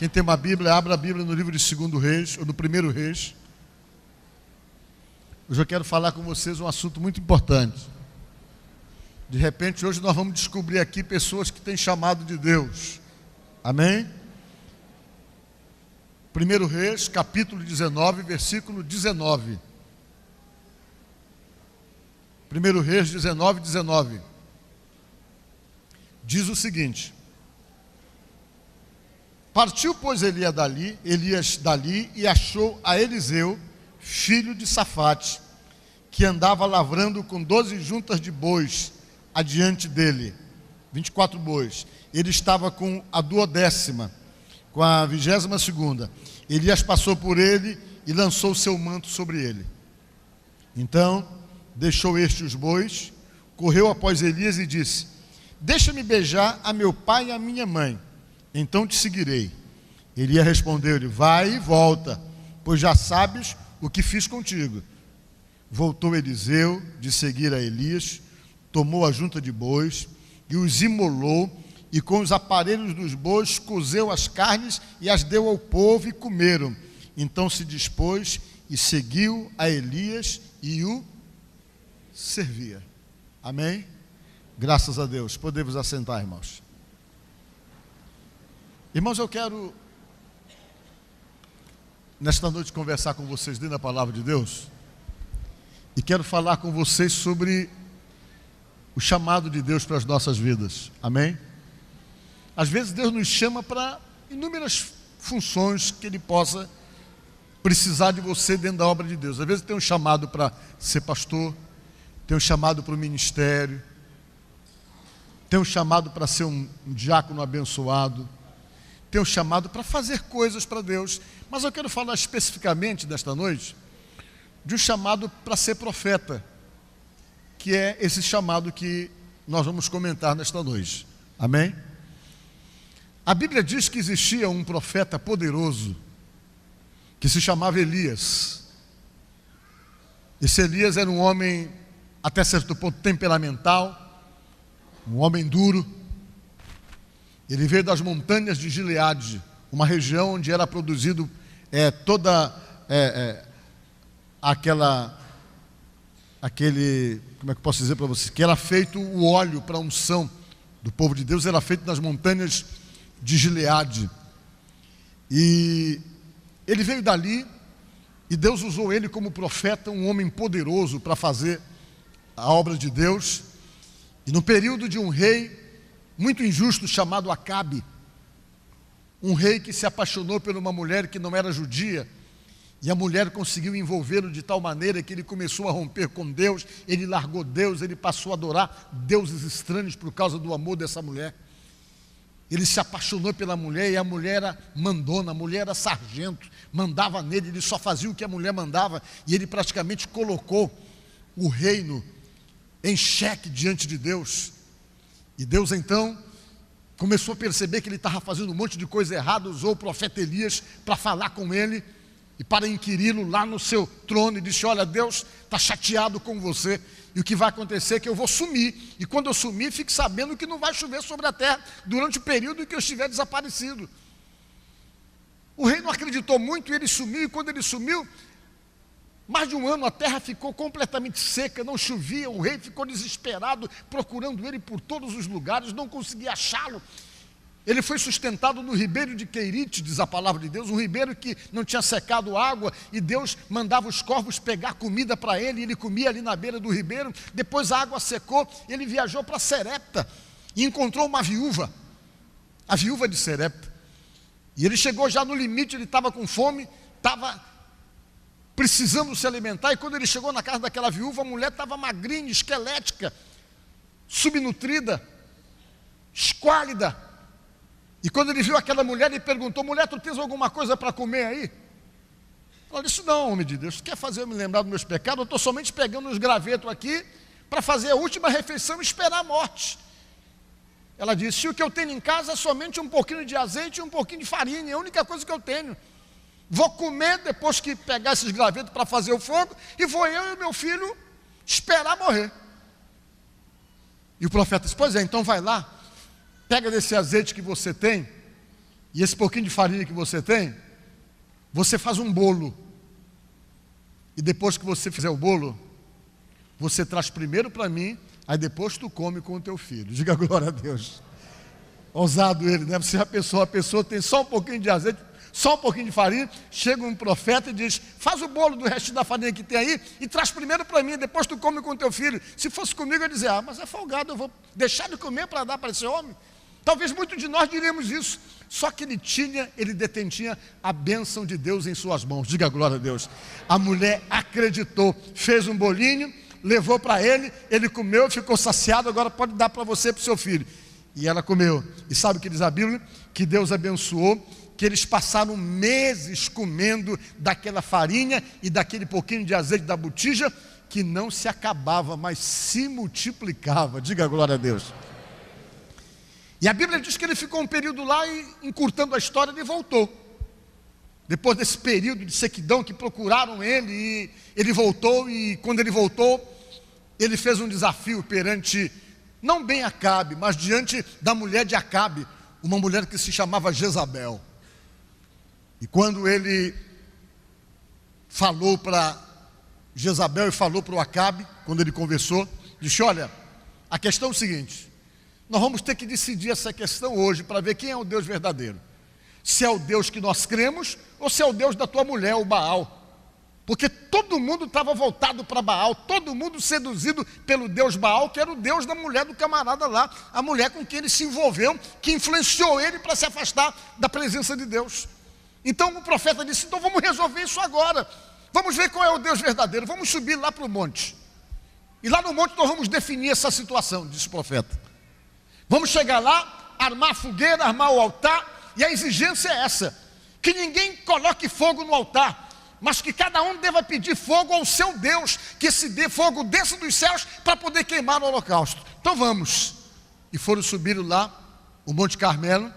Quem tem uma Bíblia, abra a Bíblia no livro de 2 Reis, ou no 1 Reis. Hoje eu quero falar com vocês um assunto muito importante. De repente, hoje nós vamos descobrir aqui pessoas que têm chamado de Deus. Amém? 1 Reis, capítulo 19, versículo 19. 1 Reis 19, 19. Diz o seguinte: partiu, pois, Elias dali e achou a Eliseu, filho de Safate, que andava lavrando com 12 juntas de bois adiante dele, 24 bois. Ele estava com a 12ª, com a 22ª. Elias passou por ele e lançou seu manto sobre ele. Então deixou este os bois, correu após Elias e disse: deixa-me beijar a meu pai e a minha mãe, então te seguirei. Elias respondeu-lhe: vai e volta, pois já sabes o que fiz contigo. Voltou Eliseu de seguir a Elias, tomou a junta de bois e os imolou, e com os aparelhos dos bois cozeu as carnes e as deu ao povo e comeram. Então se dispôs e seguiu a Elias e o servia. Amém? Graças a Deus. Podemos assentar, irmãos. Irmãos, eu quero nesta noite conversar com vocês dentro da palavra de Deus, e quero falar com vocês sobre o chamado de Deus para as nossas vidas. Amém? Às vezes Deus nos chama para inúmeras funções que Ele possa precisar de você dentro da obra de Deus. Às vezes tem um chamado para ser pastor, tem um chamado para o ministério, tem um chamado para ser um diácono abençoado, tem um chamado para fazer coisas para Deus. Mas eu quero falar especificamente desta noite de um chamado para ser profeta, que é esse chamado que nós vamos comentar nesta noite. Amém? A Bíblia diz que existia um profeta poderoso que se chamava Elias. Esse Elias era um homem até certo ponto temperamental, um homem duro. Ele veio das montanhas de Gileade, uma região onde era produzido como é que eu posso dizer para vocês, que era feito o óleo para a unção do povo de Deus, era feito nas montanhas de Gileade. E ele veio dali, e Deus usou ele como profeta, um homem poderoso para fazer a obra de Deus. E no período de um rei muito injusto chamado Acabe, um rei que se apaixonou por uma mulher que não era judia, e a mulher conseguiu envolvê-lo de tal maneira que ele começou a romper com Deus, ele largou Deus, ele passou a adorar deuses estranhos por causa do amor dessa mulher. Ele se apaixonou pela mulher, e a mulher era mandona, a mulher era sargento, mandava nele, ele só fazia o que a mulher mandava, e ele praticamente colocou o reino em xeque diante de Deus. E Deus então começou a perceber que ele estava fazendo um monte de coisa errada, usou o profeta Elias para falar com ele e para inquiri-lo lá no seu trono, e disse: olha, Deus está chateado com você, e o que vai acontecer é que eu vou sumir, e quando eu sumir, fique sabendo que não vai chover sobre a terra durante o período em que eu estiver desaparecido. O rei não acreditou muito, e ele sumiu, e quando ele sumiu, mais de um ano a terra ficou completamente seca, não chovia. O rei ficou desesperado, procurando ele por todos os lugares, não conseguia achá-lo. Ele foi sustentado no ribeiro de Querite, diz a palavra de Deus, um ribeiro que não tinha secado água, e Deus mandava os corvos pegar comida para ele, e ele comia ali na beira do ribeiro. Depois a água secou, ele viajou para Serepta e encontrou uma viúva, a viúva de Serepta. E ele chegou já no limite, ele estava com fome, estava precisando se alimentar, e quando ele chegou na casa daquela viúva, a mulher estava magrinha, esquelética, subnutrida, esquálida. E quando ele viu aquela mulher, ele perguntou: mulher, tu tens alguma coisa para comer aí? Ela disse: não, homem de Deus, tu quer fazer eu me lembrar dos meus pecados? Eu estou somente pegando uns gravetos aqui para fazer a última refeição e esperar a morte. Ela disse: o que eu tenho em casa é somente um pouquinho de azeite e um pouquinho de farinha, é a única coisa que eu tenho. Vou comer depois que pegar esses gravetos para fazer o fogo, e vou eu e meu filho esperar morrer. E o profeta disse: pois é, então vai lá, pega desse azeite que você tem E esse pouquinho de farinha que você tem, você faz um bolo. E depois que você fizer o bolo, você traz primeiro para mim, aí depois tu come com o teu filho. Diga glória a Deus. Ousado ele, né? Você a pessoa tem só um pouquinho de azeite, só um pouquinho de farinha, chega um profeta e diz: faz o bolo do resto da farinha que tem aí e traz primeiro para mim, depois tu come com o teu filho. Se fosse comigo eu ia dizer: ah, mas é folgado, eu vou deixar de comer para dar para esse homem. Talvez muitos de nós diríamos isso. Só que ele detentia a bênção de Deus em suas mãos. Diga glória a Deus. A mulher acreditou, fez um bolinho, levou para ele, ele comeu, ficou saciado, agora pode dar para você e para o seu filho. E ela comeu. E sabe o que diz a Bíblia? Que Deus abençoou, que eles passaram meses comendo daquela farinha e daquele pouquinho de azeite da botija, que não se acabava, mas se multiplicava. Diga glória a Deus. E a Bíblia diz que ele ficou um período lá e, encurtando a história, ele voltou. Depois desse período de sequidão que procuraram ele, e ele voltou, e quando ele voltou, ele fez um desafio perante, não bem Acabe, mas diante da mulher de Acabe, uma mulher que se chamava Jezabel. E quando ele falou para Jezabel e falou para o Acabe, quando ele conversou, disse: olha, a questão é o seguinte, nós vamos ter que decidir essa questão hoje para ver quem é o Deus verdadeiro. Se é o Deus que nós cremos ou se é o Deus da tua mulher, o Baal. Porque todo mundo estava voltado para Baal, todo mundo seduzido pelo Deus Baal, que era o Deus da mulher do camarada lá, a mulher com quem ele se envolveu, que influenciou ele para se afastar da presença de Deus. Então o profeta disse: então vamos resolver isso agora, vamos ver qual é o Deus verdadeiro, vamos subir lá para o monte. E lá no monte nós vamos definir essa situação, disse o profeta. Vamos chegar lá, armar a fogueira, armar o altar, e a exigência é essa: que ninguém coloque fogo no altar, mas que cada um deva pedir fogo ao seu Deus, que esse fogo desça dos céus para poder queimar o holocausto. Então vamos. E foram subir lá, o Monte Carmelo,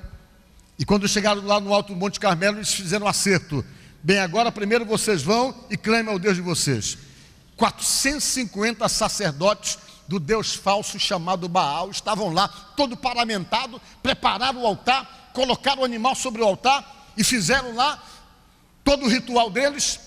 e quando chegaram lá no alto do Monte Carmelo, eles fizeram um acerto: bem, agora primeiro vocês vão e clamem ao Deus de vocês. 450 sacerdotes do Deus falso chamado Baal estavam lá, todo paramentado, prepararam o altar, colocaram o animal sobre o altar e fizeram lá todo o ritual deles.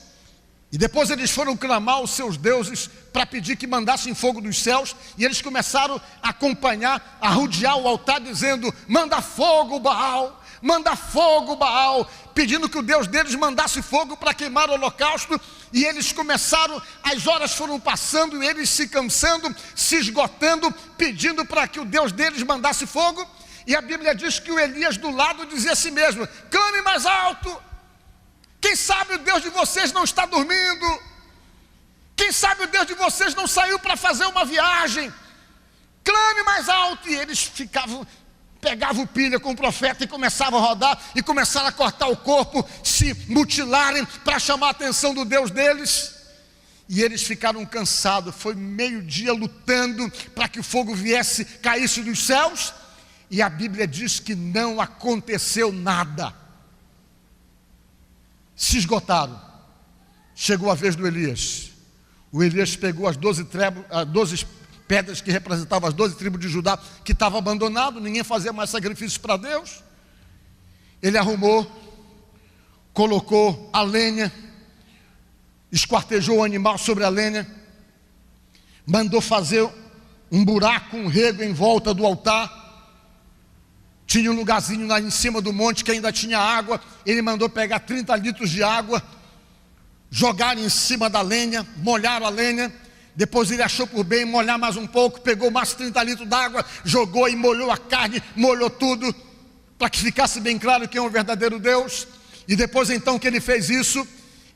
E depois eles foram clamar aos seus deuses para pedir que mandassem fogo dos céus, e eles começaram a acompanhar, a rodear o altar dizendo: manda fogo, Baal, manda fogo, Baal, pedindo que o Deus deles mandasse fogo para queimar o holocausto. E eles começaram, as horas foram passando, e eles se cansando, se esgotando, pedindo para que o Deus deles mandasse fogo. E a Bíblia diz que o Elias do lado dizia a si mesmo: clame mais alto, quem sabe o Deus de vocês não está dormindo, quem sabe o Deus de vocês não saiu para fazer uma viagem, clame mais alto. E eles pegavam pilha com o profeta e começavam a rodar, e começaram a cortar o corpo, se mutilarem para chamar a atenção do Deus deles. E eles ficaram cansados, foi meio-dia lutando para que o fogo viesse, caísse dos céus, e a Bíblia diz que não aconteceu nada. Se esgotaram. Chegou a vez do Elias. O Elias pegou as 12 pedras que representavam as 12 tribos de Judá, que estavam abandonadas, ninguém fazia mais sacrifícios para Deus. Ele arrumou, colocou a lenha, esquartejou o animal sobre a lenha, mandou fazer um buraco, um rego em volta do altar. Tinha um lugarzinho lá em cima do monte que ainda tinha água. Ele mandou pegar 30 litros de água, jogar em cima da lenha, molhar a lenha. Depois ele achou por bem molhar mais um pouco, pegou mais 30 litros d'água, jogou e molhou a carne, molhou tudo, para que ficasse bem claro quem é o verdadeiro Deus. E depois então que ele fez isso,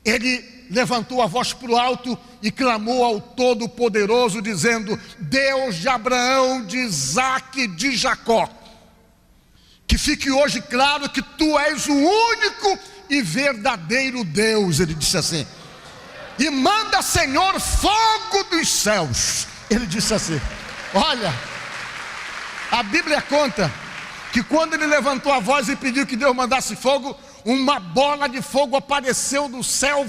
ele levantou a voz para o alto e clamou ao Todo-Poderoso, dizendo: Deus de Abraão, de Isaque, de Jacó, que fique hoje claro que tu és o único e verdadeiro Deus. Ele disse assim: e manda, Senhor, fogo dos céus. Ele disse assim. Olha, a Bíblia conta que quando ele levantou a voz e pediu que Deus mandasse fogo, uma bola de fogo apareceu do céu,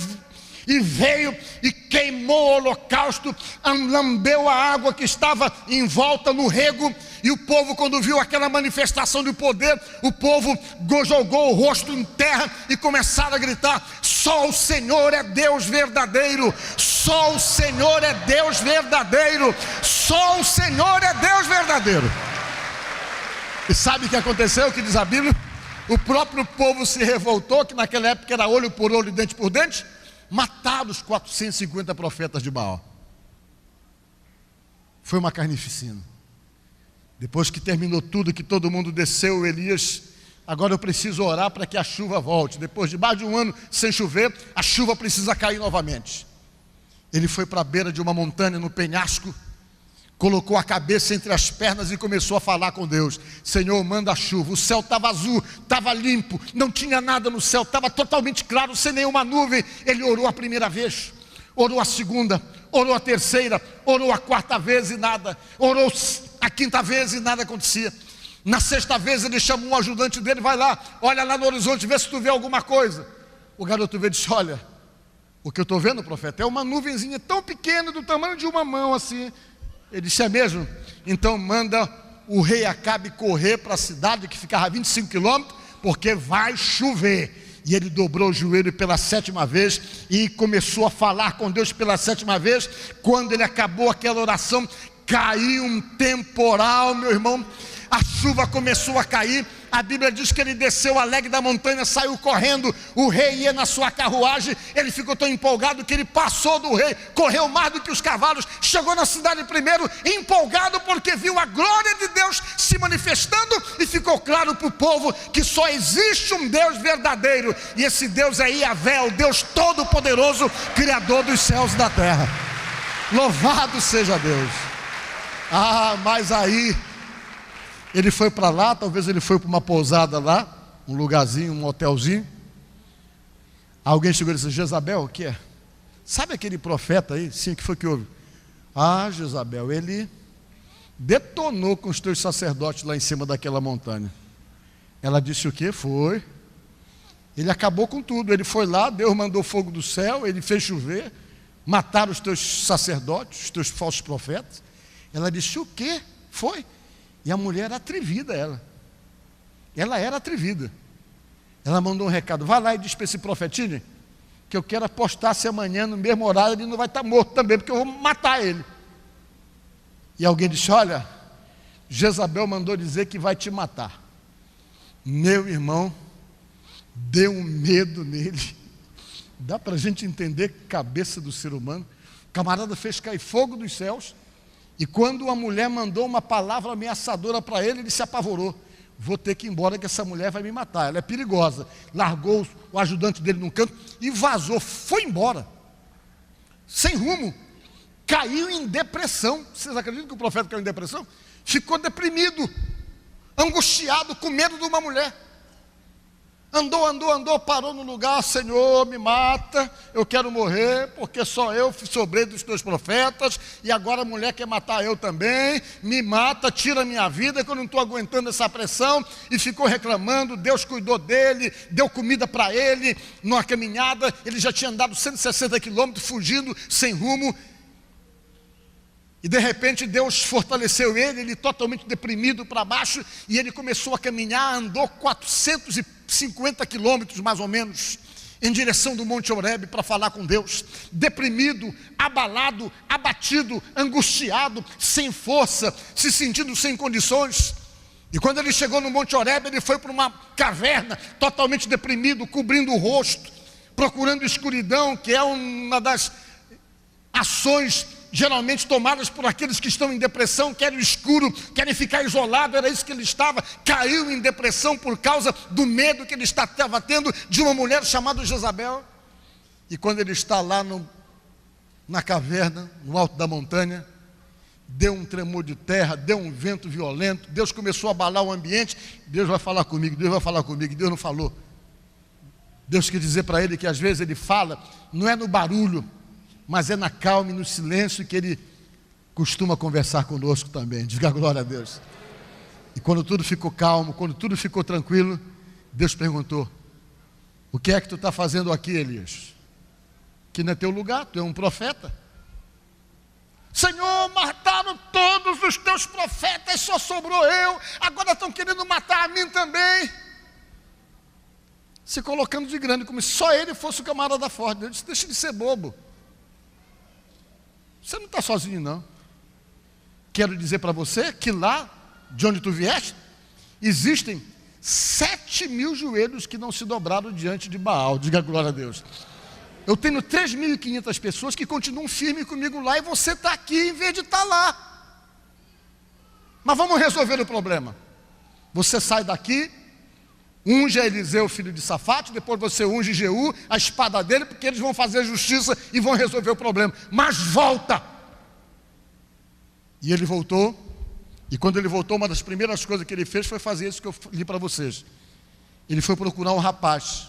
e veio e queimou o holocausto, lambeu a água que estava em volta no rego. E o povo, quando viu aquela manifestação de poder, o povo jogou o rosto em terra e começaram a gritar: só o Senhor é Deus verdadeiro, só o Senhor é Deus verdadeiro, só o Senhor é Deus verdadeiro. E sabe o que aconteceu, que diz a Bíblia? O próprio povo se revoltou, que naquela época era olho por olho, dente por dente. Mataram os 450 profetas de Baal. Foi uma carnificina. Depois que terminou tudo, que todo mundo desceu, Elias: agora eu preciso orar para que a chuva volte. Depois de mais de um ano sem chover, a chuva precisa cair novamente. Ele foi para a beira de uma montanha, no penhasco, colocou a cabeça entre as pernas e começou a falar com Deus: Senhor, manda a chuva. O céu estava azul, estava limpo, não tinha nada no céu, estava totalmente claro, sem nenhuma nuvem. Ele orou a primeira vez, orou a segunda, orou a terceira, orou a quarta vez e nada, orou a quinta vez e nada acontecia. Na sexta vez ele chamou um ajudante dele: vai lá, olha lá no horizonte, vê se tu vê alguma coisa. O garoto veio e disse: olha, o que eu estou vendo, profeta, é uma nuvenzinha tão pequena, do tamanho de uma mão assim. Ele disse: é mesmo? Então manda o rei Acabe correr para a cidade, que ficava a 25 quilômetros, porque vai chover. E ele dobrou o joelho pela 7ª vez e começou a falar com Deus pela 7ª vez. Quando ele acabou aquela oração, caiu um temporal, meu irmão. A chuva começou a cair. A Bíblia diz que ele desceu alegre da montanha, saiu correndo. O rei ia na sua carruagem. Ele ficou tão empolgado que ele passou do rei, correu mais do que os cavalos, chegou na cidade primeiro, empolgado porque viu a glória de Deus se manifestando. E ficou claro para o povo que só existe um Deus verdadeiro, e esse Deus é Yahvé, o Deus Todo-Poderoso, Criador dos céus e da terra. Louvado seja Deus. Mas aí ele foi para lá, talvez ele foi para uma pousada lá, um lugarzinho, um hotelzinho. Alguém chegou e disse: Jezabel, o que é? Sabe aquele profeta aí? Sim, o que foi que houve? Jezabel, ele detonou com os teus sacerdotes lá em cima daquela montanha. Ela disse: o que? Foi. Ele acabou com tudo. Ele foi lá, Deus mandou fogo do céu, ele fez chover, mataram os teus sacerdotes, os teus falsos profetas. Ela disse: o que? Foi. E a mulher era atrevida, ela era atrevida. Ela mandou um recado: vai lá e diz para esse profetinho que eu quero apostar se amanhã no mesmo horário ele não vai estar morto também, porque eu vou matar ele. E alguém disse: olha, Jezabel mandou dizer que vai te matar. Meu irmão, deu um medo nele. Dá para a gente entender a cabeça do ser humano. O camarada fez cair fogo dos céus. E quando a mulher mandou uma palavra ameaçadora para ele, ele se apavorou: vou ter que ir embora, que essa mulher vai me matar, ela é perigosa. Largou o ajudante dele num canto e vazou, foi embora, sem rumo. Caiu em depressão. Vocês acreditam que o profeta caiu em depressão? Ficou deprimido, angustiado, com medo de uma mulher. Andou, parou no lugar: Senhor, me mata, eu quero morrer, porque só eu sobrei dos teus profetas, e agora a mulher quer matar eu também, me mata, tira a minha vida, que eu não estou aguentando essa pressão. E ficou reclamando. Deus cuidou dele, deu comida para ele, numa caminhada. Ele já tinha andado 160 quilômetros, fugindo, sem rumo. E de repente Deus fortaleceu ele totalmente deprimido para baixo, e ele começou a caminhar. Andou 450 quilômetros mais ou menos, em direção do Monte Horebe, para falar com Deus, deprimido, abalado, abatido, angustiado, sem força, se sentindo sem condições. E quando ele chegou no Monte Horebe, ele foi para uma caverna, totalmente deprimido, cobrindo o rosto, procurando escuridão, que é uma das ações geralmente tomadas por aqueles que estão em depressão, querem o escuro, querem ficar isolado. Era isso que ele estava. Caiu em depressão por causa do medo que ele estava tendo de uma mulher chamada Jezabel. E quando ele está lá na caverna, no alto da montanha, deu um tremor de terra, deu um vento violento. Deus começou a abalar o ambiente. Deus vai falar comigo, Deus vai falar comigo. Deus não falou. Deus quer dizer para ele que às vezes ele fala, não é no barulho, mas é na calma e no silêncio que ele costuma conversar conosco também. Diga glória a Deus. E quando tudo ficou calmo, quando tudo ficou tranquilo, Deus perguntou: o que é que tu está fazendo aqui, Elias? que não é teu lugar, tu é um profeta. Senhor, mataram todos os teus profetas, só sobrou eu, agora estão querendo matar a mim também. Se colocando de grande, como se só ele fosse o camarada forte. Eu disse, deixa de ser bobo. Você não está sozinho, não. Quero dizer para você que lá, de onde tu vieste, existem 7.000 joelhos que não se dobraram diante de Baal. Diga glória a Deus. Eu tenho 3.500 pessoas que continuam firmes comigo lá e você está aqui em vez de estar lá. Mas vamos resolver o problema. Você sai daqui, unge a Eliseu, filho de Safate, depois você unge Jeú, a espada dele, porque eles vão fazer justiça e vão resolver o problema. Mas volta! E ele voltou, e quando ele voltou, uma das primeiras coisas que ele fez foi fazer isso que eu li para vocês. Ele foi procurar um rapaz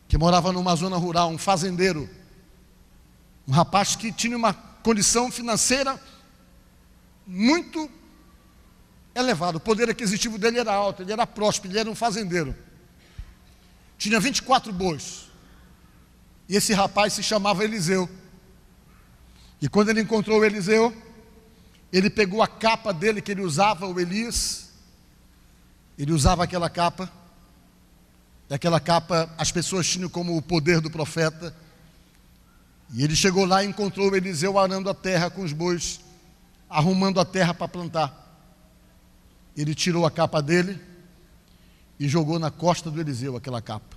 que morava numa zona rural, um fazendeiro, um rapaz que tinha uma condição financeira muito elevada, o poder aquisitivo dele era alto, ele era próspero, ele era um fazendeiro, tinha 24 bois, e esse rapaz se chamava Eliseu, e quando ele encontrou o Eliseu, ele pegou a capa dele que ele usava, o Elias, ele usava aquela capa, e aquela capa as pessoas tinham como o poder do profeta, e ele chegou lá e encontrou o Eliseu arando a terra com os bois, arrumando a terra para plantar. Ele tirou a capa dele e jogou na costa do Eliseu aquela capa.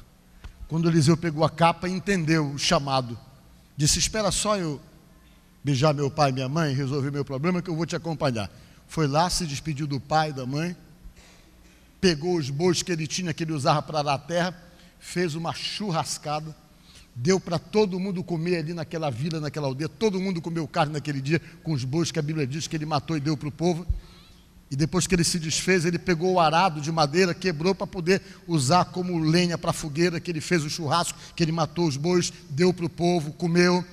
Quando o Eliseu pegou a capa, entendeu o chamado, disse, espera só eu beijar meu pai e minha mãe, resolver meu problema que eu vou te acompanhar. Foi lá, se despediu do pai e da mãe, pegou os bois que ele tinha, que ele usava para arar a terra, fez uma churrascada, deu para todo mundo comer ali naquela vila, naquela aldeia, todo mundo comeu carne naquele dia, com os bois que a Bíblia diz que ele matou e deu para o povo, e depois que ele se desfez, ele pegou o arado de madeira, quebrou para poder usar como lenha para a fogueira, que ele fez o churrasco, que ele matou os bois, deu para o povo, comeu,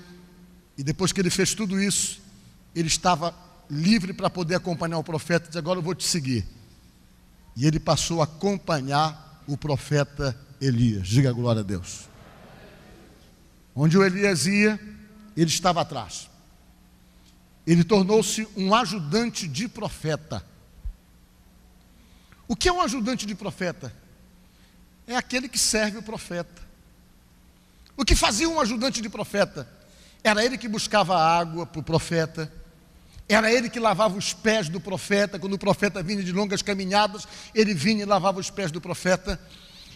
e depois que ele fez tudo isso, ele estava livre para poder acompanhar o profeta, e disse, agora eu vou te seguir. E ele passou a acompanhar o profeta Elias. Diga glória a Deus. Onde o Elias ia, ele estava atrás. Ele tornou-se um ajudante de profeta. O que é um ajudante de profeta? É aquele que serve o profeta. O que fazia um ajudante de profeta? Era ele que buscava água para o profeta. Era ele que lavava os pés do profeta. Quando o profeta vinha de longas caminhadas, ele vinha e lavava os pés do profeta.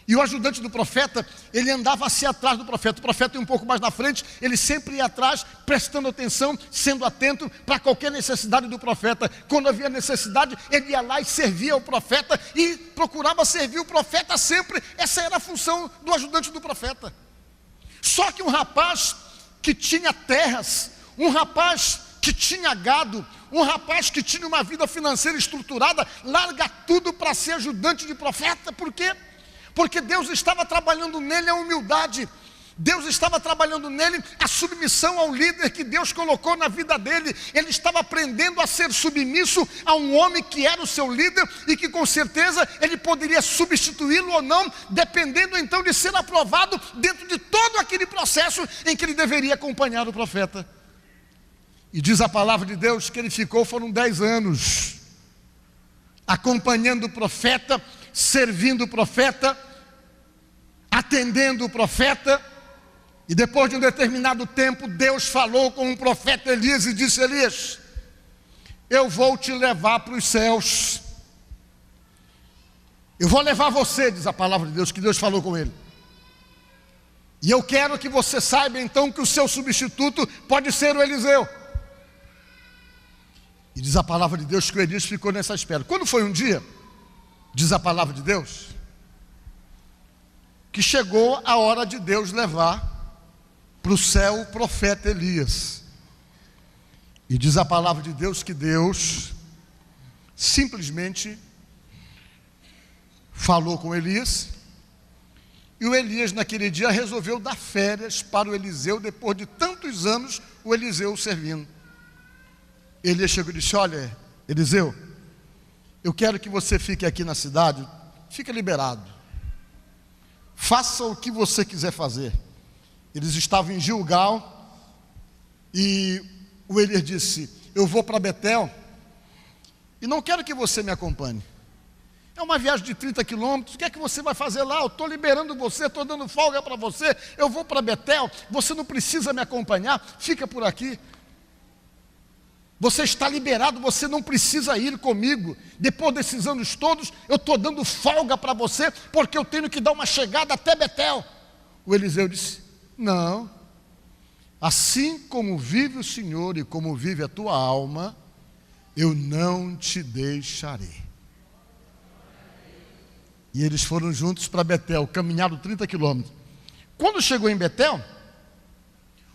E o ajudante do profeta, ele andava assim atrás do profeta. O profeta ia um pouco mais na frente, ele sempre ia atrás, prestando atenção, sendo atento para qualquer necessidade do profeta. Quando havia necessidade, ele ia lá e servia o profeta e procurava servir o profeta sempre. Essa era a função do ajudante do profeta. Só que um rapaz que tinha terras, um rapaz que tinha gado, um rapaz que tinha uma vida financeira estruturada, larga tudo para ser ajudante de profeta. Por quê? Porque Deus estava trabalhando nele a humildade, Deus estava trabalhando nele a submissão ao líder que Deus colocou na vida dele. Ele estava aprendendo a ser submisso a um homem que era o seu líder e que com certeza ele poderia substituí-lo ou não, dependendo então de ser aprovado dentro de todo aquele processo em que ele deveria acompanhar o profeta. E diz a palavra de Deus que ele ficou, foram 10 anos, acompanhando o profeta, servindo o profeta, atendendo o profeta. E depois de um determinado tempo, Deus falou com o profeta Elias e disse, Elias, eu vou te levar para os céus. Eu vou levar você, diz a palavra de Deus, que Deus falou com ele. E eu quero que você saiba então que o seu substituto pode ser o Eliseu. E diz a palavra de Deus que o Elias ficou nessa espera. Quando foi um dia, diz a palavra de Deus, que chegou a hora de Deus levar para o céu o profeta Elias. E diz a palavra de Deus que Deus simplesmente falou com Elias, e o Elias naquele dia resolveu dar férias para o Eliseu, depois de tantos anos o Eliseu servindo. Elias chegou e disse, olha Eliseu, eu quero que você fique aqui na cidade, fica liberado, faça o que você quiser fazer, Eles estavam em Gilgal e o Elias disse: eu vou para Betel e não quero que você me acompanhe. É uma viagem de 30 quilômetros, o que é que você vai fazer lá? Eu estou liberando você, estou dando folga para você, eu vou para Betel, você não precisa me acompanhar, fica por aqui. Você está liberado, você não precisa ir comigo. Depois desses anos todos, eu estou dando folga para você, porque eu tenho que dar uma chegada até Betel. O Eliseu disse: não, assim como vive o Senhor e como vive a tua alma, eu não te deixarei. E eles foram juntos para Betel, caminharam 30 quilômetros. Quando chegou em Betel,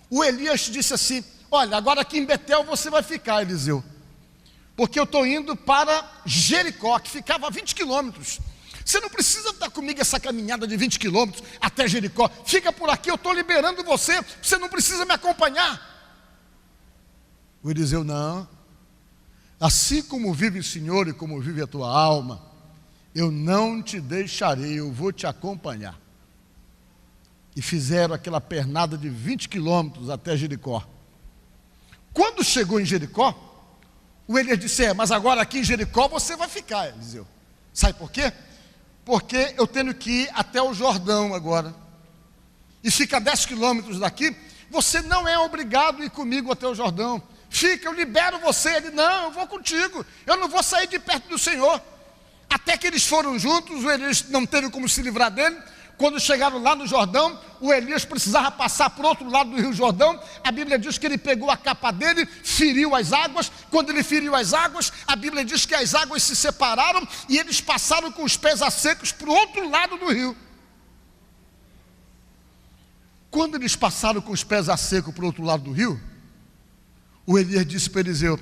o Elias disse assim: olha, agora aqui em Betel você vai ficar, Eliseu, porque eu estou indo para Jericó, que ficava a 20 quilômetros. Você não precisa estar comigo essa caminhada de 20 quilômetros até Jericó. Fica por aqui, eu estou liberando você, você não precisa me acompanhar. O Eliseu: não, assim como vive o Senhor e como vive a tua alma, eu não te deixarei, eu vou te acompanhar. E fizeram aquela pernada de 20 quilômetros até Jericó. Quando chegou em Jericó, o Elias disse: mas agora aqui em Jericó você vai ficar, Eliseu. Sabe por quê? Porque eu tenho que ir até o Jordão agora. E fica a 10 quilômetros daqui. Você não é obrigado a ir comigo até o Jordão. Fica, eu libero você. Ele: não, eu vou contigo. Eu não vou sair de perto do Senhor. Até que eles foram juntos, o Elias não teve como se livrar dele. Quando chegaram lá no Jordão, o Elias precisava passar por outro lado do rio Jordão. A Bíblia diz que ele pegou a capa dele, feriu as águas. Quando ele feriu as águas, a Bíblia diz que as águas se separaram e eles passaram com os pés a secos para o outro lado do rio. Quando eles passaram com os pés a seco para o outro lado do rio, o Elias disse para Eliseu: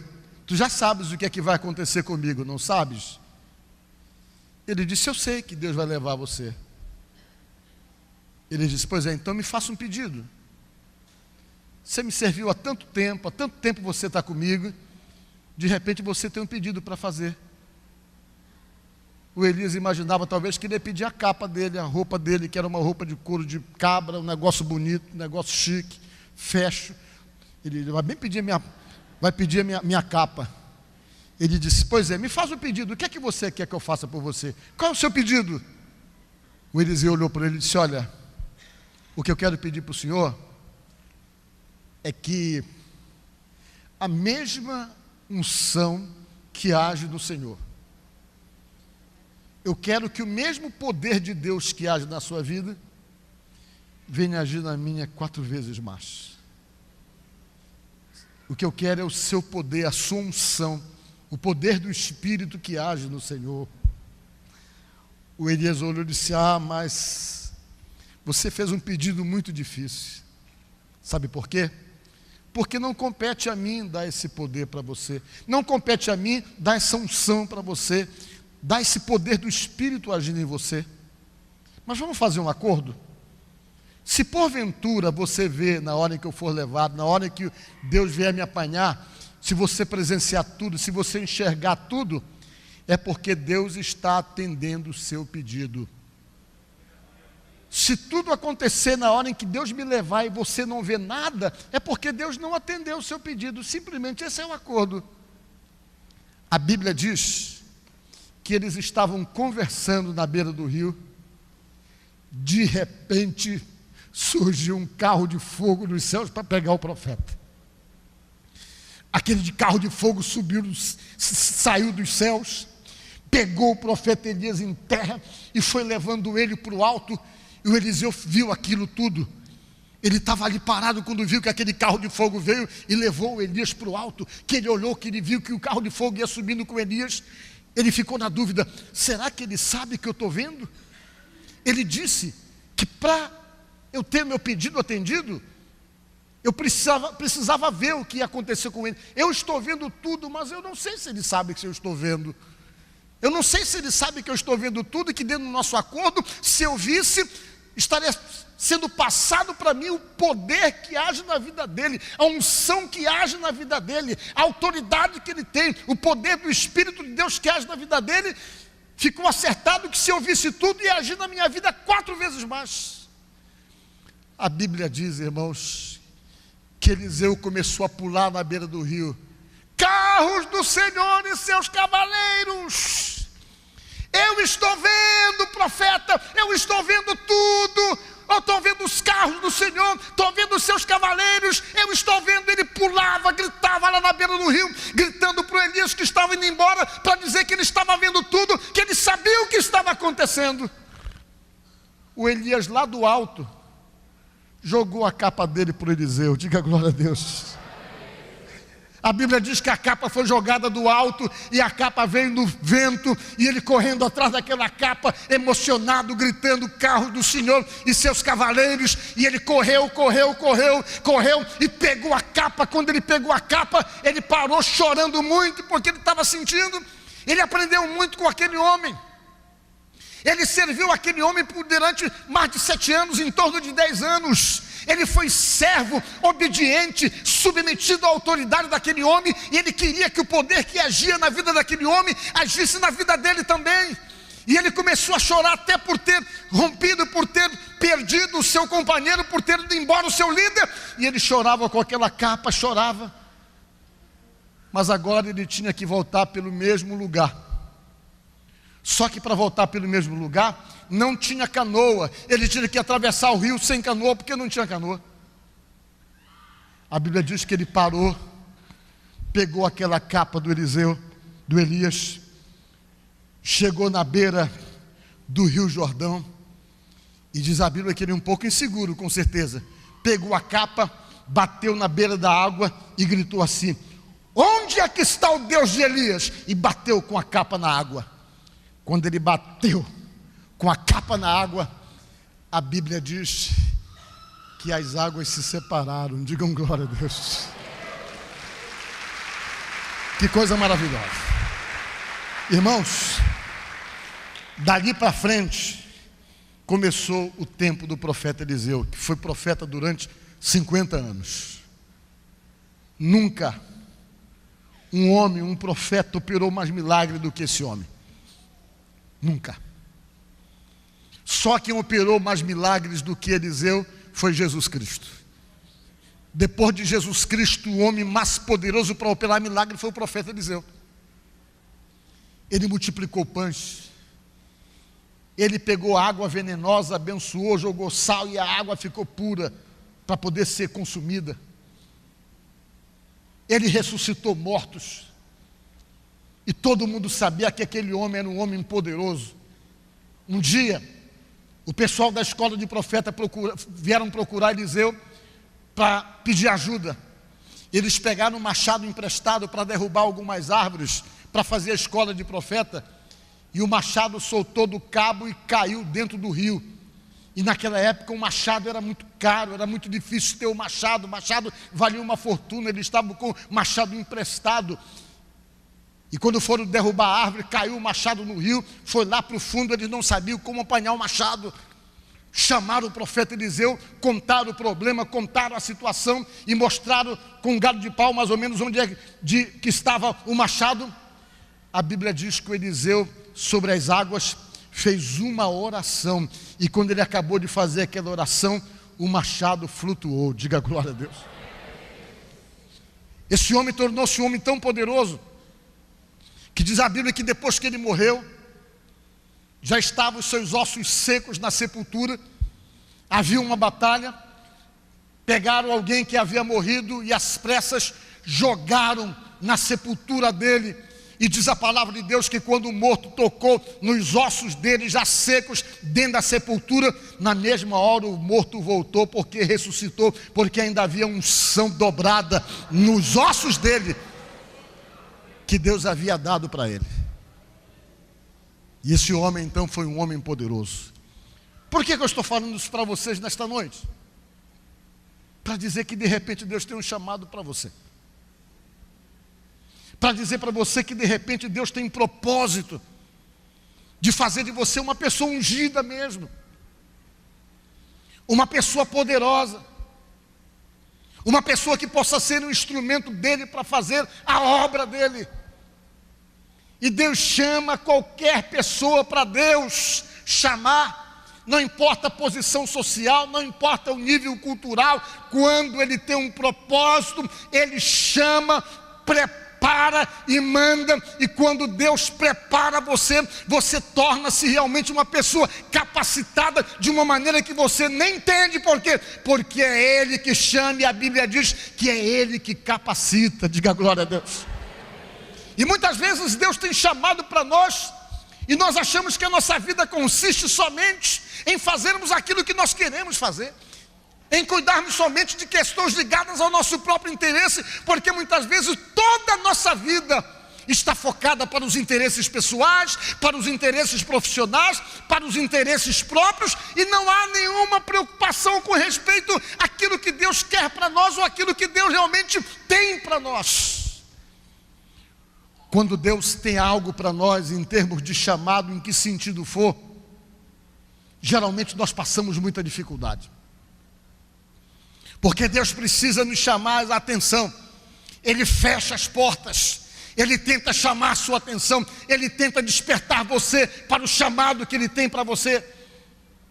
tu já sabes o que é que vai acontecer comigo, não sabes? Ele disse: eu sei que Deus vai levar você. Ele disse: pois é, então me faça um pedido. Você me serviu há tanto tempo você está comigo, de repente você tem um pedido para fazer. O Elias imaginava talvez que ele ia pedir a capa dele, a roupa dele, que era uma roupa de couro de cabra, um negócio bonito, um negócio chique, fecho. Ele vai pedir a minha capa. Ele disse: pois é, me faz um pedido, o que é que você quer que eu faça por você? Qual é o seu pedido? O Eliseu olhou para ele e disse: olha, o que eu quero pedir para o senhor é que a mesma unção que age no Senhor, eu quero que o mesmo poder de Deus que age na sua vida venha agir na minha 4 vezes mais. O que eu quero é o seu poder, a sua unção, o poder do Espírito que age no Senhor. O Elias olhou e disse: mas você fez um pedido muito difícil. Sabe por quê? Porque não compete a mim dar esse poder para você, não compete a mim dar essa unção para você, dar esse poder do Espírito agindo em você. Mas vamos fazer um acordo? Se porventura você vê, na hora em que eu for levado, na hora em que Deus vier me apanhar, se você presenciar tudo, se você enxergar tudo, é porque Deus está atendendo o seu pedido. Se tudo acontecer na hora em que Deus me levar e você não vê nada, é porque Deus não atendeu o seu pedido. Simplesmente esse é o acordo. A Bíblia diz que eles estavam conversando na beira do rio. De repente surgiu um carro de fogo dos céus para pegar o profeta. Aquele de carro de fogo saiu dos céus, pegou o profeta Elias em terra e foi levando ele para o alto. E o Eliseu viu aquilo tudo. Ele estava ali parado quando viu que aquele carro de fogo veio e levou o Elias para o alto. Que ele olhou, que ele viu que o carro de fogo ia subindo com Elias. Ele ficou na dúvida: será que ele sabe que eu estou vendo? Ele disse que para eu ter meu pedido atendido, eu precisava ver o que ia acontecer com ele. Eu estou vendo tudo, mas eu não sei se ele sabe que eu estou vendo. Eu não sei se ele sabe que eu estou vendo tudo e que dentro do nosso acordo, se eu visse, estaria sendo passado para mim o poder que age na vida dele, a unção que age na vida dele, a autoridade que ele tem, o poder do Espírito de Deus que age na vida dele. Ficou acertado que se eu visse tudo, ia agir na minha vida 4 vezes mais. A Bíblia diz, irmãos, que Eliseu começou a pular na beira do rio. Carros do Senhor e seus cavaleiros. Eu estou vendo, profeta, eu estou vendo tudo. Eu estou vendo os carros do Senhor, estou vendo os seus cavaleiros. Eu estou vendo, ele pulava, gritava lá na beira do rio, gritando para o Elias que estava indo embora, para dizer que ele estava vendo tudo, que ele sabia o que estava acontecendo. O Elias lá do alto jogou a capa dele para o Eliseu. Diga glória a Deus. A Bíblia diz que a capa foi jogada do alto e a capa veio no vento, e ele correndo atrás daquela capa, emocionado, gritando: carros do Senhor e seus cavaleiros. E ele correu e pegou a capa. Quando ele pegou a capa, ele parou chorando muito, porque ele estava sentindo. Ele aprendeu muito com aquele homem. Ele serviu aquele homem durante mais de 7 anos, em torno de 10 anos. Ele foi servo, obediente, submetido à autoridade daquele homem, e ele queria que o poder que agia na vida daquele homem agisse na vida dele também. E ele começou a chorar até por ter rompido, por ter perdido o seu companheiro, por ter ido embora o seu líder. E ele chorava com aquela capa, chorava. Mas agora ele tinha que voltar pelo mesmo lugar. Só que para voltar pelo mesmo lugar, não tinha canoa. Ele tinha que atravessar o rio sem canoa, porque não tinha canoa. A Bíblia diz que ele parou, pegou aquela capa do Elias, chegou na beira do rio Jordão, e diz a Bíblia que ele, um pouco inseguro, com certeza, pegou a capa, bateu na beira da água e gritou assim: onde é que está o Deus de Elias? E bateu com a capa na água. Quando ele bateu com a capa na água, a Bíblia diz que as águas se separaram. Digam glória a Deus. Que coisa maravilhosa. Irmãos, dali para frente começou o tempo do profeta Eliseu, que foi profeta durante 50 anos. Nunca um homem, um profeta, operou mais milagre do que esse homem. Nunca. Só quem operou mais milagres do que Eliseu foi Jesus Cristo. Depois de Jesus Cristo, o homem mais poderoso para operar milagre foi o profeta Eliseu. Ele multiplicou pães. Ele pegou água venenosa, abençoou, jogou sal e a água ficou pura para poder ser consumida. Ele ressuscitou mortos. E todo mundo sabia que aquele homem era um homem poderoso. Um dia, o pessoal da escola de profeta vieram procurar Eliseu para pedir ajuda. Eles pegaram um machado emprestado para derrubar algumas árvores, para fazer a escola de profeta, e o machado soltou do cabo e caiu dentro do rio. E naquela época o machado era muito caro, era muito difícil ter o machado valia uma fortuna, eles estavam com o machado emprestado. E quando foram derrubar a árvore, caiu o machado no rio, foi lá para o fundo, eles não sabiam como apanhar o machado. Chamaram o profeta Eliseu, contaram o problema, contaram a situação e mostraram com um galho de pau mais ou menos onde que estava o machado. A Bíblia diz que o Eliseu, sobre as águas, fez uma oração, e quando ele acabou de fazer aquela oração, o machado flutuou. Diga glória a Deus. Esse homem tornou-se um homem tão poderoso, que diz a Bíblia que depois que ele morreu, já estavam os seus ossos secos na sepultura. Havia uma batalha, pegaram alguém que havia morrido e às pressas jogaram na sepultura dele. E diz a palavra de Deus que quando o morto tocou nos ossos dele já secos dentro da sepultura, na mesma hora o morto voltou, porque ressuscitou, porque ainda havia unção dobrada nos ossos dele que Deus havia dado para ele. E esse homem então foi um homem poderoso. Por que eu estou falando isso para vocês nesta noite? Para dizer que de repente Deus tem um chamado para você. Para dizer para você que de repente Deus tem um propósito de fazer de você uma pessoa ungida mesmo, uma pessoa poderosa, uma pessoa que possa ser um instrumento dele para fazer a obra dele. E Deus chama qualquer pessoa para Deus chamar. não importa a posição social, não importa o nível cultural, quando Ele tem um propósito, Ele chama, prepara e manda, e quando Deus prepara você, você torna-se realmente uma pessoa capacitada de uma maneira que você nem entende. Por quê? Porque é Ele que chama, e a Bíblia diz que é Ele que capacita. Diga glória a Deus. E muitas vezes Deus tem chamado para nós, e nós achamos que a nossa vida consiste somente em fazermos aquilo que nós queremos fazer, em cuidarmos somente de questões ligadas ao nosso próprio interesse, porque muitas vezes toda a nossa vida está focada para os interesses pessoais, para os interesses profissionais, para os interesses próprios, e não há nenhuma preocupação com respeito àquilo que Deus quer para nós, ou aquilo que Deus realmente tem para nós. Quando Deus tem algo para nós, em termos de chamado, em que sentido for, geralmente nós passamos muita dificuldade, porque Deus precisa nos chamar a atenção. Ele fecha as portas, Ele tenta chamar a sua atenção, Ele tenta despertar você para o chamado que Ele tem para você.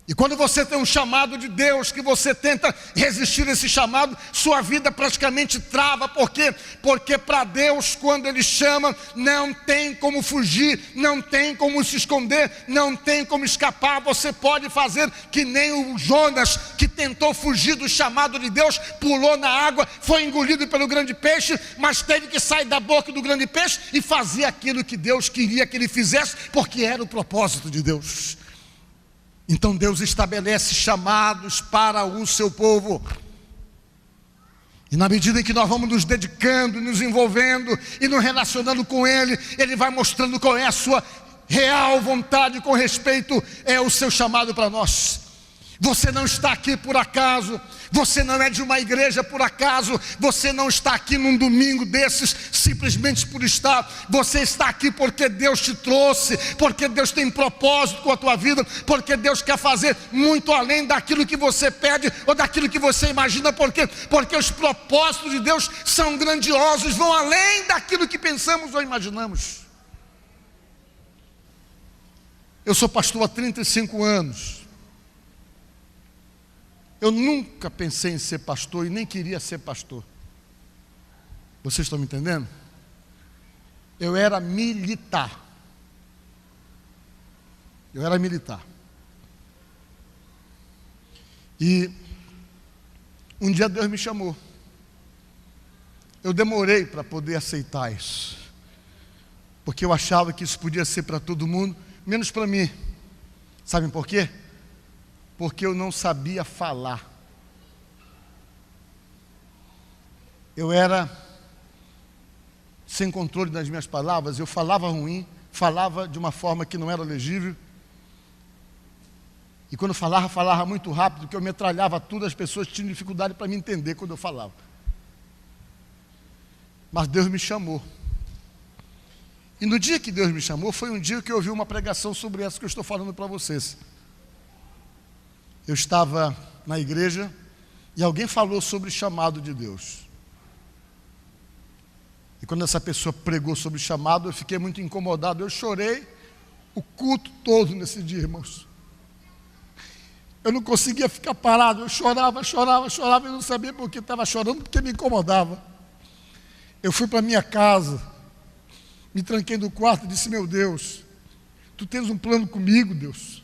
E quando você tem um chamado de Deus, que você tenta resistir a esse chamado, sua vida praticamente trava. Por quê? Porque para Deus, quando Ele chama, não tem como fugir, não tem como se esconder, não tem como escapar. Você pode fazer que nem o Jonas, que tentou fugir do chamado de Deus, pulou na água, foi engolido pelo grande peixe, mas teve que sair da boca do grande peixe e fazer aquilo que Deus queria que ele fizesse, porque era o propósito de Deus. Então Deus estabelece chamados para o seu povo, e na medida em que nós vamos nos dedicando, nos envolvendo e nos relacionando com Ele, Ele vai mostrando qual é a sua real vontade com respeito ao seu chamado para nós. Você não está aqui por acaso, você não é de uma igreja por acaso, você não está aqui num domingo desses simplesmente por estar. Você está aqui porque Deus te trouxe, porque Deus tem propósito com a tua vida, porque Deus quer fazer muito além daquilo que você pede ou daquilo que você imagina. Porque os propósitos de Deus são grandiosos, vão além daquilo que pensamos ou imaginamos. Eu sou pastor há 35 anos. Eu nunca pensei em ser pastor e nem queria ser pastor. Vocês estão me entendendo? Eu era militar. E um dia Deus me chamou. Eu demorei para poder aceitar isso, porque eu achava que isso podia ser para todo mundo, menos para mim. Sabem por quê? Porque eu não sabia falar. Eu era sem controle das minhas palavras, eu falava ruim, falava de uma forma que não era legível. E quando falava muito rápido, que eu metralhava tudo, as pessoas tinham dificuldade para me entender quando eu falava. Mas Deus me chamou. E no dia que Deus me chamou, foi um dia que eu ouvi uma pregação sobre essa que eu estou falando para vocês. Eu estava na igreja e alguém falou sobre o chamado de Deus. E quando essa pessoa pregou sobre o chamado, eu fiquei muito incomodado. Eu chorei o culto todo nesse dia, irmãos. Eu não conseguia ficar parado, eu chorava, eu não sabia por que estava chorando, porque me incomodava. Eu fui para minha casa, me tranquei no quarto e disse: meu Deus, Tu tens um plano comigo, Deus.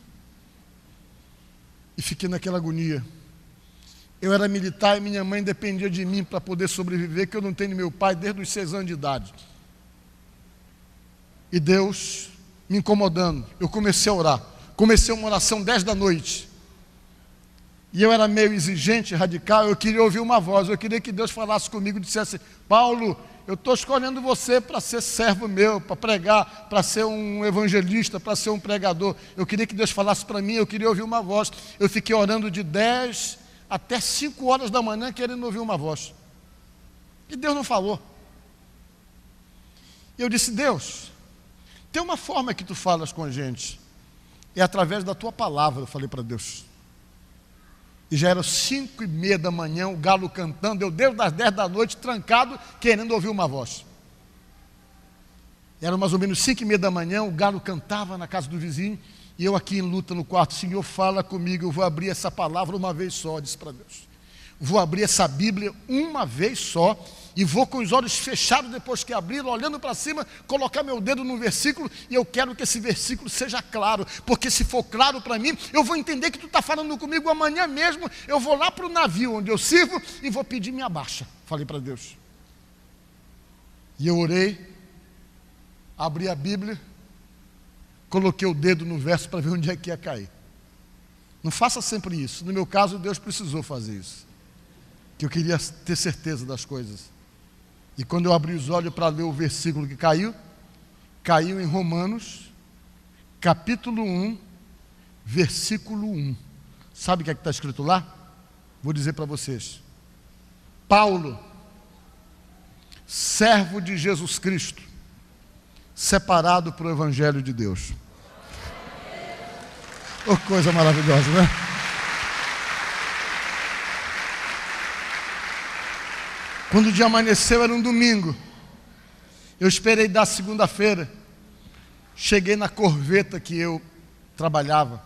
E fiquei naquela agonia. Eu era militar e minha mãe dependia de mim para poder sobreviver, que eu não tenho meu pai desde os 6 anos de idade. E Deus me incomodando, eu comecei a orar. Comecei uma oração 10 da noite. E eu era meio exigente, radical, eu queria ouvir uma voz, eu queria que Deus falasse comigo e dissesse: Paulo, eu estou escolhendo você para ser servo meu, para pregar, para ser um evangelista, para ser um pregador. Eu queria que Deus falasse para mim, eu queria ouvir uma voz. Eu fiquei orando de 10 até 5 horas da manhã querendo ouvir uma voz. E Deus não falou. E eu disse: Deus, tem uma forma que Tu falas com a gente, é através da Tua palavra. Eu falei para Deus. E já era 5:30 da manhã, o galo cantando, eu desde as 10 da noite, trancado, querendo ouvir uma voz. Era mais ou menos 5:30 da manhã, o galo cantava na casa do vizinho, E eu aqui em luta no quarto, Senhor, fala comigo, eu vou abrir essa palavra uma vez só, disse para Deus. Vou abrir essa Bíblia uma vez só, e vou com os olhos fechados depois que abrir, olhando para cima, colocar meu dedo no versículo, e eu quero que esse versículo seja claro, porque se for claro para mim, eu vou entender que tu está falando comigo. Amanhã mesmo, eu vou lá para o navio onde eu sirvo, e vou pedir minha baixa. Falei para Deus. E eu orei, abri a Bíblia, coloquei o dedo no verso para ver onde é que ia cair. Não faça sempre isso. No meu caso, Deus precisou fazer isso, que eu queria ter certeza das coisas. E quando eu abri os olhos para ler o versículo que caiu em Romanos, capítulo 1, versículo 1. Sabe o que é que está escrito lá? Vou dizer para vocês. Paulo, servo de Jesus Cristo, separado para o Evangelho de Deus. Oh, coisa maravilhosa, né? Quando o dia amanheceu, era um domingo. Eu esperei da segunda-feira. Cheguei na corveta que eu trabalhava.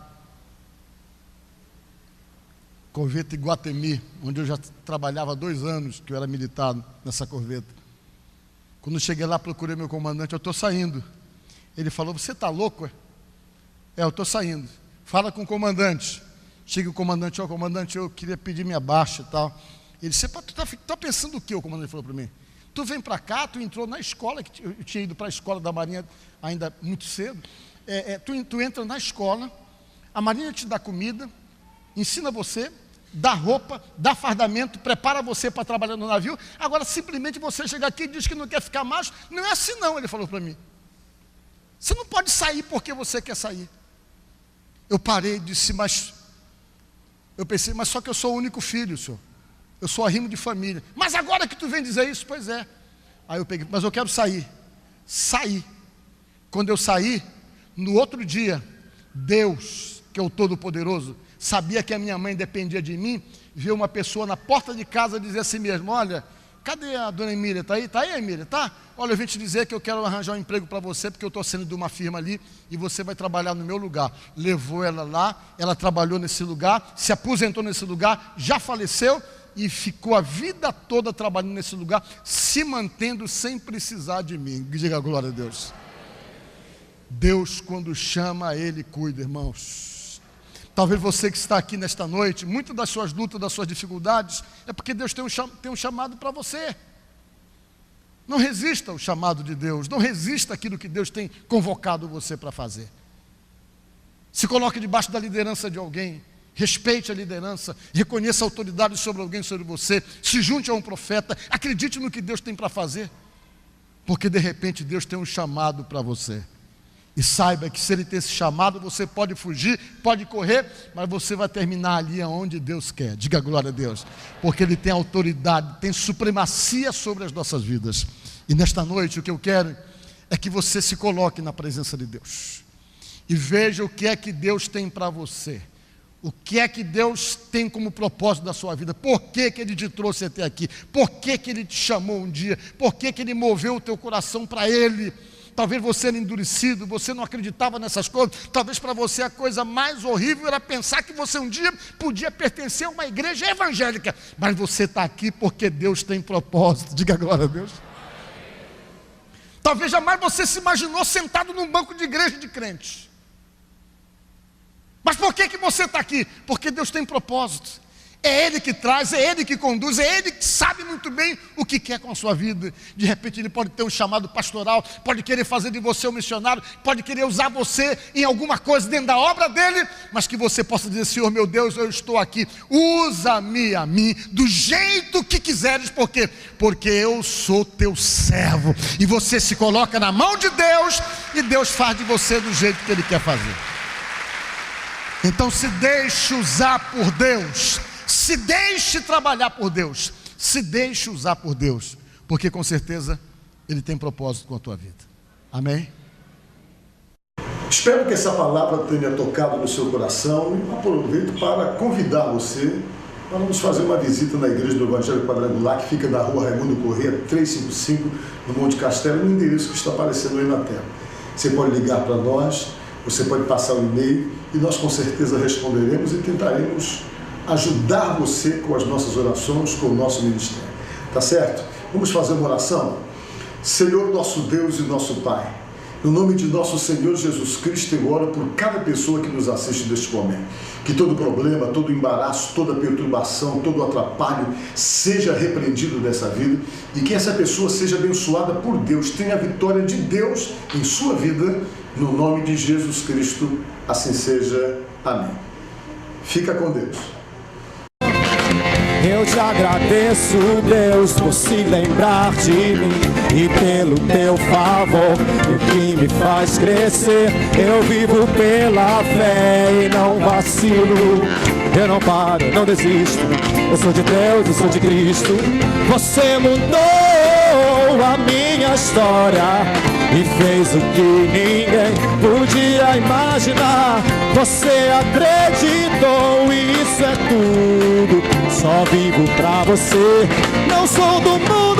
Corveta Iguatemi, onde eu já trabalhava há 2 anos, que eu era militar nessa corveta. Quando eu cheguei lá, procurei meu comandante, eu estou saindo. Ele falou, você está louco? Eu estou saindo. Fala com o comandante. Chega o comandante, comandante, eu queria pedir minha baixa e tal. Ele disse, tu tá pensando o quê? O comandante falou para mim. Tu vem para cá, tu entrou na escola, que eu tinha ido para a escola da Marinha ainda muito cedo. Tu entra na escola, a Marinha te dá comida, ensina você, dá roupa, dá fardamento, prepara você para trabalhar no navio. Agora simplesmente você chega aqui e diz que não quer ficar macho. Não é assim não, ele falou para mim. Você não pode sair porque você quer sair. Eu parei e disse, eu pensei, mas só que eu sou o único filho, senhor. Eu sou arrimo de família. Mas agora que tu vem dizer isso, pois é. Aí eu peguei, mas eu quero sair. Saí. Quando eu saí, no outro dia, Deus, que é o Todo-Poderoso, sabia que a minha mãe dependia de mim, viu uma pessoa na porta de casa dizer assim mesmo, olha, cadê a dona Emília? Está aí? Está aí, Emília? Tá? Olha, eu vim te dizer que eu quero arranjar um emprego para você, porque eu estou saindo de uma firma ali, e você vai trabalhar no meu lugar. Levou ela lá, ela trabalhou nesse lugar, se aposentou nesse lugar, já faleceu, e ficou a vida toda trabalhando nesse lugar, se mantendo sem precisar de mim. Diga a glória a Deus. Deus, quando chama, Ele cuida, irmãos. Talvez você que está aqui nesta noite, muitas das suas lutas, das suas dificuldades, é porque Deus tem um chamado para você. Não resista ao chamado de Deus, não resista àquilo que Deus tem convocado você para fazer. Se coloque debaixo da liderança de alguém, respeite a liderança, reconheça a autoridade sobre alguém, sobre você, se junte a um profeta, acredite no que Deus tem para fazer, porque de repente Deus tem um chamado para você. E saiba que se Ele tem esse chamado, você pode fugir, pode correr, mas você vai terminar ali onde Deus quer. Diga glória a Deus, porque Ele tem autoridade, tem supremacia sobre as nossas vidas. E nesta noite o que eu quero é que você se coloque na presença de Deus e veja o que é que Deus tem para você. O que é que Deus tem como propósito da sua vida? Por que que Ele te trouxe até aqui? Por que que Ele te chamou um dia? Por que que Ele moveu o teu coração para Ele? Talvez você era endurecido, você não acreditava nessas coisas. Talvez para você a coisa mais horrível era pensar que você um dia podia pertencer a uma igreja evangélica. Mas você está aqui porque Deus tem propósito. Diga glória a Deus. Talvez jamais você se imaginou sentado num banco de igreja de crentes. Mas por que que você está aqui? Porque Deus tem propósito. É Ele que traz, é Ele que conduz, é Ele que sabe muito bem o que quer com a sua vida. De repente Ele pode ter um chamado pastoral, pode querer fazer de você um missionário, pode querer usar você em alguma coisa dentro da obra dEle, mas que você possa dizer, Senhor meu Deus, eu estou aqui, usa-me a mim, do jeito que quiseres, por quê? Porque eu sou teu servo, e você se coloca na mão de Deus, e Deus faz de você do jeito que Ele quer fazer. Então se deixe usar por Deus, se deixe trabalhar por Deus, se deixe usar por Deus, porque com certeza Ele tem propósito com a tua vida. Amém? Espero que essa palavra tenha tocado no seu coração e aproveito para convidar você para vamos fazer uma visita na igreja do Evangelho Quadrangular, que fica na rua Raimundo Corrêa, 355, no Monte Castelo, no endereço que está aparecendo aí na tela. Você pode ligar para nós você pode passar o e-mail e nós com certeza responderemos e tentaremos ajudar você com as nossas orações, com o nosso ministério. Tá certo? Vamos fazer uma oração? Senhor, nosso Deus e nosso Pai, no nome de nosso Senhor Jesus Cristo, eu oro por cada pessoa que nos assiste neste momento. Que todo problema, todo embaraço, toda perturbação, todo atrapalho seja repreendido dessa vida e que essa pessoa seja abençoada por Deus, tenha a vitória de Deus em sua vida, no nome de Jesus Cristo, assim seja. Amém. Fica com Deus. Eu te agradeço, Deus, por se lembrar de mim e pelo teu favor, o que me faz crescer. Eu vivo pela fé e não vacilo. Eu não paro, não desisto. Eu sou de Deus, eu sou de Cristo. Você mudou a minha história e fez o que ninguém podia imaginar. Você acreditou e isso é tudo. Só vivo pra você. Não sou do mundo,